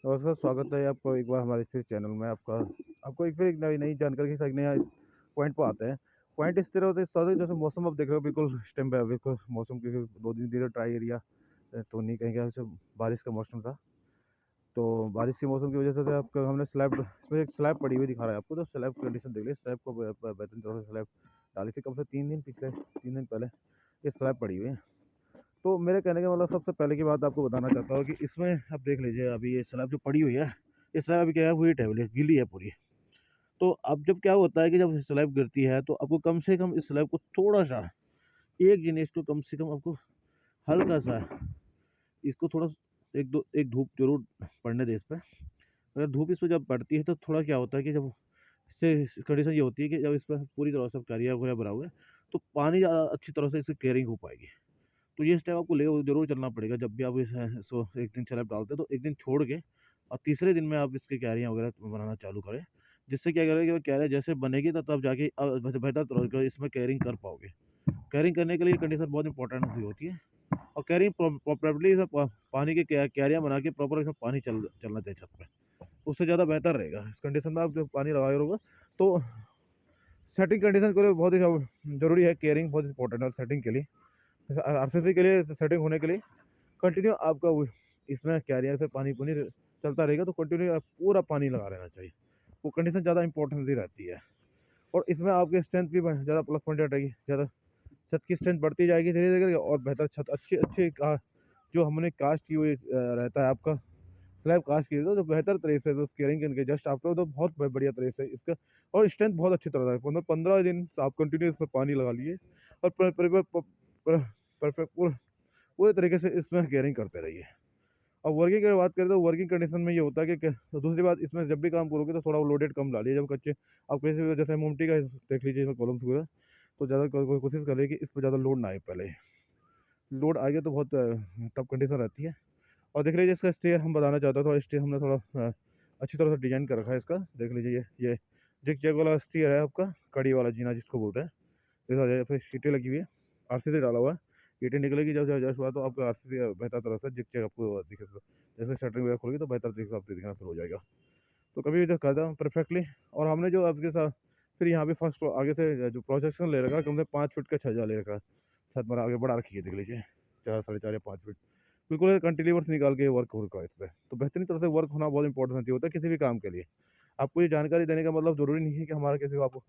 नमस्कार, स्वागत है आपको एक बार हमारे फिर चैनल में। आपका आपको एक फिर एक नई नई जानकारी के साथ एक नया पॉइंट पे आते हैं। पॉइंट इस तरह होता है, इस तरह जैसे मौसम आप देख रहे हो, बिल्कुल इस टाइम पे बिल्कुल मौसम के 2 दिन धीरे ड्राई एरिया, तो नहीं कहेंगे वैसे, बारिश का मौसम था। तो बारिश के मौसम की वजह से आपका हमने स्लैब, इसमें एक स्लैब पड़ी हुई दिखा रहा है आपको, तो स्लैब की कंडीशन देख लीजिए। स्लैब को बेहतरीन तरह से स्लैब डाली थी कम से 3 दिन, पिछले 3 दिन पहले ये स्लैब पड़ी हुई है। तो मेरे कहने का मतलब, सबसे पहले की बात आपको बताना चाहता हूँ कि इसमें आप देख लीजिए, अभी ये स्लैब जो पड़ी हुई है, ये स्लैब अभी क्या है, हुई है, गीली है पूरी। तो अब जब क्या होता है कि जब स्लैब गिरती है तो आपको कम से कम इस स्लैब को थोड़ा सा, एक जिनिस को कम से कम आपको हल्का सा इसको थोड़ा, एक धूप जरूर पड़ने दे इस पर। अगर धूप इस पर जब पड़ती है तो थोड़ा क्या होता है कि जब इससे कंडीशन ये होती है कि जब इस पर पूरी तरह से करिया वगैरह भरा हुआ है, तो पानी ज़्यादा अच्छी तरह से इसकी केयरिंग हो पाएगी। तो ये स्टेप आपको ले जरूर चलना पड़ेगा जब भी आप इसको एक दिन स्लैब डालते हैं, तो एक दिन छोड़ के और तीसरे दिन में आप इसकी क्यारियाँ वगैरह बनाना चालू करें। जिससे क्या करेगा कि वो क्यारियाँ जैसे बनेगी तो तब जाके बेहतर तरह का इसमें केयरिंग कर पाओगे। केयरिंग करने के लिए कंडीशन बहुत इंपॉर्टेंट होती है। और केयरिंग प्रॉपर्ली पानी की क्यारियाँ बना के प्रॉपर इसमें पानी चलना चाहिए छत पे। उससे ज़्यादा बेहतर रहेगा। इस कंडीशन में आप जब पानी लगाए रहोगे तो सेटिंग कंडीशन के लिए बहुत ही ज़रूरी है, केयरिंग बहुत इंपॉर्टेंट है सेटिंग के लिए। आरसीसी के लिए सेटिंग होने के लिए कंटिन्यू आपका इसमें कैरियर से पानी पुनी चलता रहेगा, तो कंटिन्यू पूरा पानी लगा रहना चाहिए। वो कंडीशन ज़्यादा इंपॉर्टेंस ही रहती है। और इसमें आपकी स्ट्रेंथ भी ज़्यादा प्लस पॉइंट रहेगी, ज़्यादा छत की स्ट्रेंथ बढ़ती जाएगी धीरे धीरे, और बेहतर छत अच्छी अच्छी जो हमने कास्ट की हुई रहता है आपका स्लैब कास्ट की, तो बेहतर तरीके से तो स्केयरिंग के जस्ट आपको तो बहुत बढ़िया तरीके से इसका, और स्ट्रेंथ बहुत अच्छी तरह से 15 दिन आप कंटिन्यू इस पर पानी लगा लीजिए, और परफेक्ट पूरे तरीके से इसमें केयरिंग करते रहिए। और वर्किंग की बात करें तो वर्किंग कंडीशन में ये होता है कि तो दूसरी बात, इसमें जब भी काम करोगे तो थोड़ा लोडेड कम डालिए। जब कच्चे आप किसी भी, जैसे मोमटी का देख लीजिए, इसमें कॉलम्स वगैरह, तो ज़्यादा कोशिश करें कि इस पर ज़्यादा लोड ना आए। पहले लोड आ गया तो बहुत टफ कंडीशन रहती है। और देख लीजिए इसका स्टेयर हम बताना चाहते हैं, तो स्टेयर हमने थोड़ा अच्छी तरह से डिजाइन कर रखा है इसका। देख लीजिए ये जिग जैग वाला स्टेयर है आपका, कड़ी वाला जीना जिसको बोलते हैं। देखा फिर शीटें लगी हुई है, आरसीसी डाला हुआ है। ईंटें निकलेगी जब जब जस्ट हुआ तो आपका आरसीसी बेहतर तरह से जिग जैग आपको दिखेगा। जैसे शटरिंग वगैरह खोलेगी तो बेहतर तरीके से आपको दिखना शुरू हो जाएगा। तो कभी भी करता हूँ परफेक्टली। और हमने जो आपके साथ फिर यहाँ पे फर्स्ट आगे से जो प्रोजेक्शन ले रखा है, कम से 5 फीट का छज्जा ले रखा है। छत पर आगे बढ़ा रखी है, देख लीजिए 4, 4.5 या 5 फीट, बिल्कुल कंटिन्यूअस निकाल के वर्क होगा इस पर। तो बेहतरीन तरह से वर्क होना बहुत इंपॉर्टेंट होता है किसी भी काम के लिए। आपको ये जानकारी देने का मतलब जरूरी नहीं है कि हमारा किसी को आपको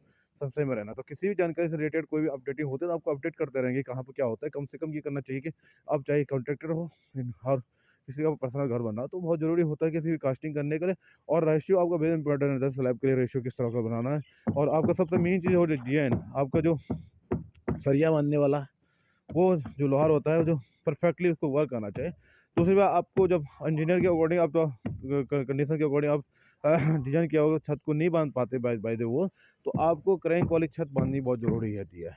संशय में रहना। तो किसी भी जानकारी से रिलेटेड कोई भी अपडेटिंग होते है तो आपको अपडेट करते रहेंगे कहाँ पे क्या होता है। कम से कम ये करना चाहिए कि आप चाहे कॉन्ट्रैक्टर हो और किसी का पर्सनल घर बनना, तो बहुत जरूरी होता है किसी भी कास्टिंग करने के लिए। और रेशियो आपका वेरी इंपॉर्टेंट रहता है स्लैब के लिए, रेशियो किस तरह का बनाना है। और आपका सबसे मेन चीज़ हो डिजाइन, आपका जो सरिया बांधने वाला वो जो लोहार होता है, जो परफेक्टली उसको वर्क आना चाहिए। दूसरी बात, आपको जब इंजीनियर के अकॉर्डिंग आप तो कंडीशन के अकॉर्डिंग आप डिजाइन किया होगा, छत को नहीं बांध पाते बाय द वो, तो आपको क्रैंक वाली छत बांधनी बहुत जरूरी रहती है।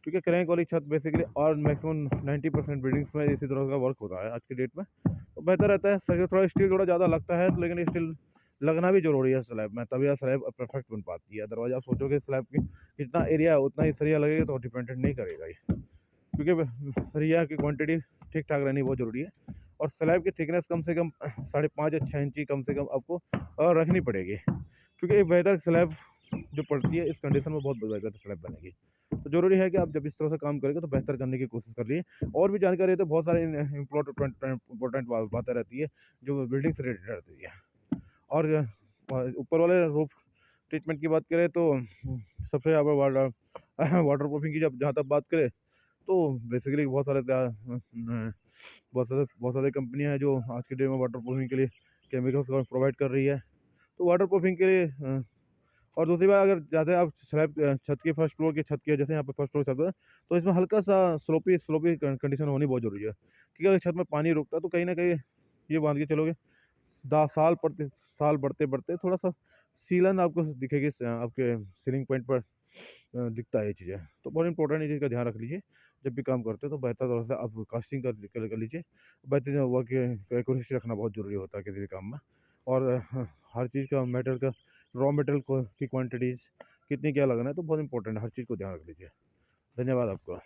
क्योंकि क्रैंक वाली छत बेसिकली, और मैक्सिमम 90% बिल्डिंग्स में इसी तरह का वर्क होता है आज के डेट में। तो बेहतर रहता है सर, थोड़ा स्टील थोड़ा ज़्यादा लगता है, लेकिन स्टील लगना भी जरूरी है स्लैब में, तभी स्लैब परफेक्ट बन पाती है। अदरवाइज आप सोचोगे स्लैब की जितना एरिया है उतना ही सरिया लगेगा, तो डिपेंडेंट नहीं करेगा ये। क्योंकि सरिया की क्वांटिटी ठीक ठाक रहनी बहुत ज़रूरी है। और स्लैब की थिकनेस कम से कम 5.5 या 6 इंची कम से कम आपको रखनी पड़ेगी। क्योंकि एक बेहतर स्लैब जो पड़ती है इस कंडीशन में, बहुत बेहतर स्लैब बनेगी। तो जरूरी है कि आप जब इस तरह से काम करेंगे तो बेहतर करने की कोशिश कर लिए। और भी जानकारी है तो बहुत सारी इंपॉर्टेंट बातें रहती है जो बिल्डिंग से रिलेटेड रहती है। और ऊपर वाले रूफ ट्रीटमेंट की बात करें तो सबसे ज़्यादा वाटर प्रूफिंग की जब जहाँ तक बात करें, तो बेसिकली बहुत सारे कंपनियां हैं जो आज के डे में वाटर प्रूफिंग के लिए केमिकल्स प्रोवाइड कर रही है। तो वाटर प्रूफिंग के लिए और दूसरी बात, अगर जैसे आप स्लैब छत की फर्स्ट फ्लोर की छत की है, जैसे यहाँ पे फर्स्ट फ्लोर छत है, तो इसमें हल्का सा स्लोपी स्लोपी कंडीशन होनी बहुत जरूरी है। क्योंकि अगर छत में पानी रुकता है तो कहीं ना कहीं ये बांध के चलोगे, 10 साल बढ़ते बढ़ते थोड़ा सा सीलन आपको दिखेगी, आपके सीलिंग पॉइंट पर दिखता है ये चीज़ें। तो बहुत इंपॉर्टेंट ये चीज़ का ध्यान रख लीजिए जब भी काम करते हो, तो बेहतर तरह से आप कास्टिंग कर लीजिए। बेहतरीन वर्क एक्यूरेसी रखना बहुत ज़रूरी होता है किसी भी काम में। और हर चीज़ का मेटेरियल का रॉ मटेरियल की क्वांटिटीज़ कितनी क्या लगना है, तो बहुत इंपॉर्टेंट है, हर चीज़ को ध्यान रख लीजिए। धन्यवाद आपका।